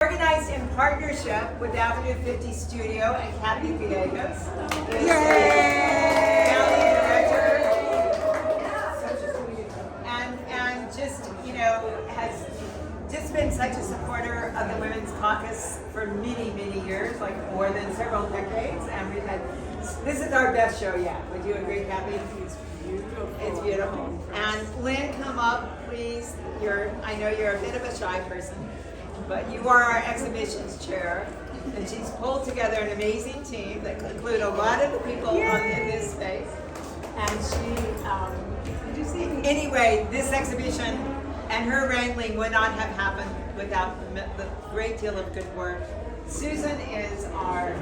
organized in partnership with Avenue 50 Studio and Cathy Villegas. County Director. And just, has just been such a supporter of the Women's Caucus for many, many years, like more than several decades. And we've had, this is our best show yet. Would you agree, Cathy? It's beautiful. It's beautiful. And Lynn, come up, please. I know you're a bit of a shy person, but you are our exhibitions chair. And she's pulled together an amazing team that include a lot of the people in this space. And did you see? Anyway, this exhibition and her wrangling would not have happened without the great deal of good work. Susan is our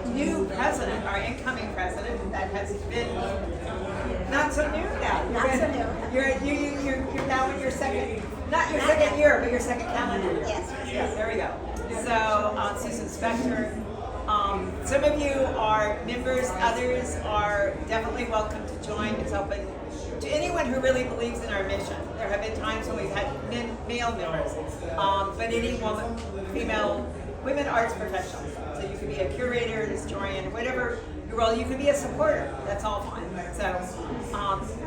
new president, our incoming president, that has been not so new now. Not so new. You're now in your second, not your second year, but your second calendar year. Yes. There we go. So Susan Spector. Some of you are members, others are definitely welcome to join. It's open to anyone who really believes in our mission. There have been times when we've had male members, but any woman, female, women arts professionals. So you can be a curator, an historian, whatever your role. You can be a supporter. That's all fine. So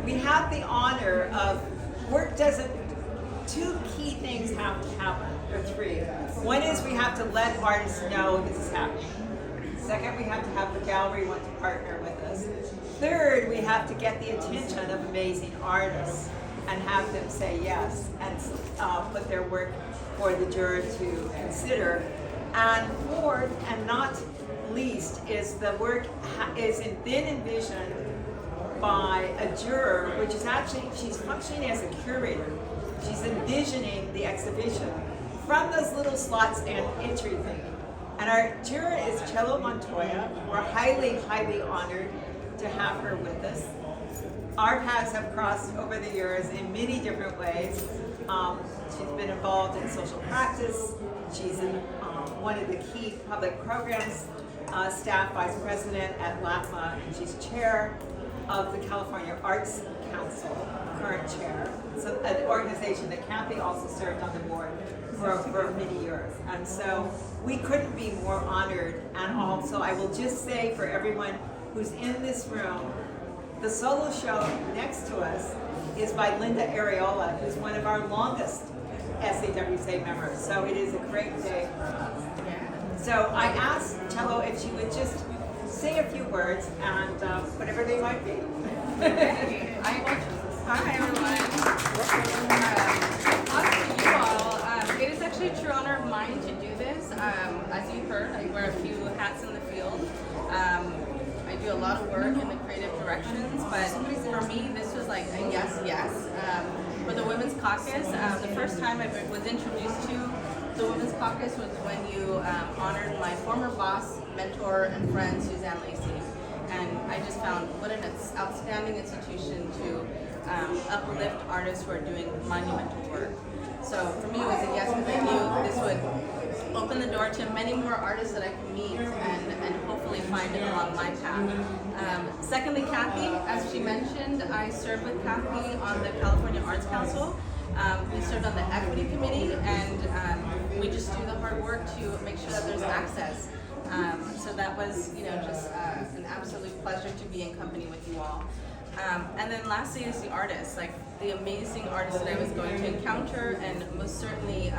we have the honor of work doesn't. Two key things have to happen, or three. One is we have to let artists know this is happening. Second, we have to have the gallery want to partner with us. Third, we have to get the attention of amazing artists and have them say yes and put their work for the juror to consider. And fourth, and not least, is the work is then envisioned by a juror, which is actually, she's functioning as a curator. She's envisioning the exhibition from those little slots and entry thing. And our juror is Chelo Montoya. We're highly, highly honored to have her with us. Our paths have crossed over the years in many different ways. She's been involved in social practice. She's in one of the key public programs, staff vice president at LACMA, and she's chair of the California Arts Council, current chair. It's an organization that Cathy also served on the board for many years. And so we couldn't be more honored. And also, I will just say for everyone who's in this room, the solo show next to us is by Arriola, who's one of our longest SAWSA members. So it is a great day for us. So I asked Chelo if she would just say a few words, and whatever they might be. Hi everyone. Awesome to you all. It is actually a true honor of mine to do this. As you heard, I wear a few hats in the field. I do a lot of work in the creative directions, but for me, this was like a yes. For the Women's Caucus, the first time I was introduced to the Women's Caucus was when you honored my former boss, mentor, and friend, Suzanne Lacey. And I just found what an outstanding institution to uplift artists who are doing monumental work. So for me, it was a yes, because I knew this would open the door to many more artists that I could meet and hopefully find along my path. Secondly, Cathy, as she mentioned, I served with Cathy on the California Arts Council. We served on the equity committee, and we just do the hard work to make sure that there's access. So that was, just an absolute pleasure to be in company with you all. And then lastly is the artists, like the amazing artists that I was going to encounter, and most certainly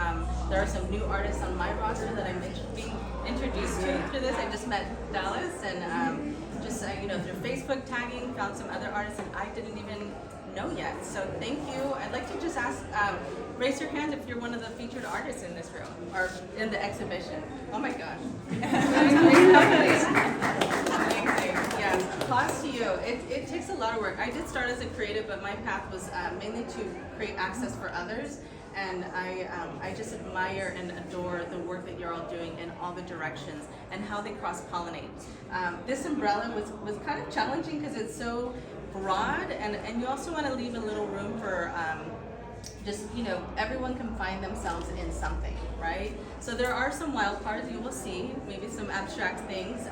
there are some new artists on my roster that I'm being introduced to through this. I just met Dellis, and through Facebook tagging, found some other artists that I didn't even know yet. So thank you. I'd like to just ask, raise your hand if you're one of the featured artists in this room or in the exhibition. Oh my gosh. Amazing. Yeah, applause to you. It takes a lot of work. I did start as a creative, but my path was mainly to create access for others. And I just admire and adore the work that you're all doing in all the directions and how they cross-pollinate. This umbrella was kind of challenging because it's so broad, and you also want to leave a little room for everyone can find themselves in something, right? So there are some wild cards you will see, maybe some abstract things,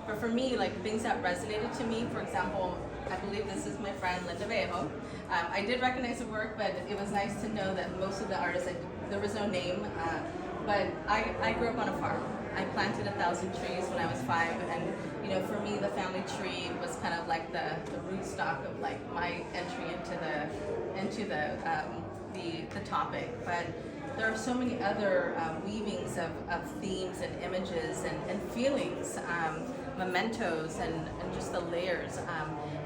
but for me, like things that resonated to me, for example, I believe this is my friend Linda Vallejo. I did recognize the work, but it was nice to know that most of the artists, there was no name, but I grew up on a farm. I planted 1,000 trees when I was 5, and you know, for me, the family tree was kind of like the rootstock of like my entry into the topic. But there are so many other weavings of themes and images and feelings, mementos, and just the layers.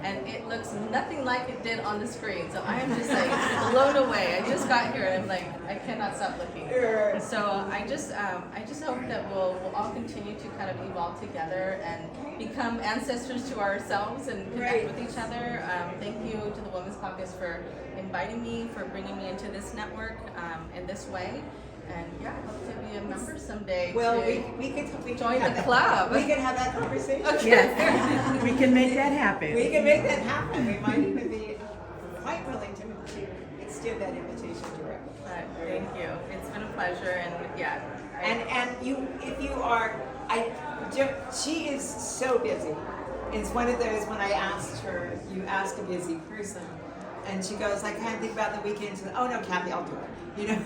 And it looks nothing like it did on the screen. So I am just like blown away. I just got here and I'm like, I cannot stop looking. So I just hope that we'll all continue to kind of evolve together and become ancestors to ourselves and connect with each other. Thank you to the Women's Caucus for inviting me, for bringing me into this network in this way. And yeah, I hope to be a member someday. Well, we could join the club. We can have that conversation. Okay. Yes, we can make that happen. We can make that happen. We might even be quite willing to extend that invitation directly. Thank you. It's been a pleasure, and yeah. And you, if you are, she is so busy. It's one of those when I asked her, you ask a busy person, and she goes, I can't think about the weekend. She goes, oh no, Cathy, I'll do it. You know.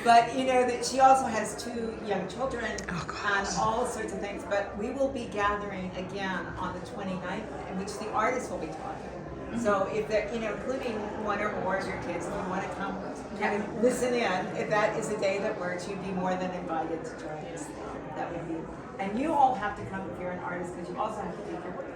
But you know that she also has 2 young children and all sorts of things. But we will be gathering again on the 29th, in which the artists will be talking. So if they're, you know, including one or more of your kids, if you want to come kind of listen in, if that is a day that works, you'd be more than invited to join us. That would be. And you all have to come if you're an artist, because you also have to take your work.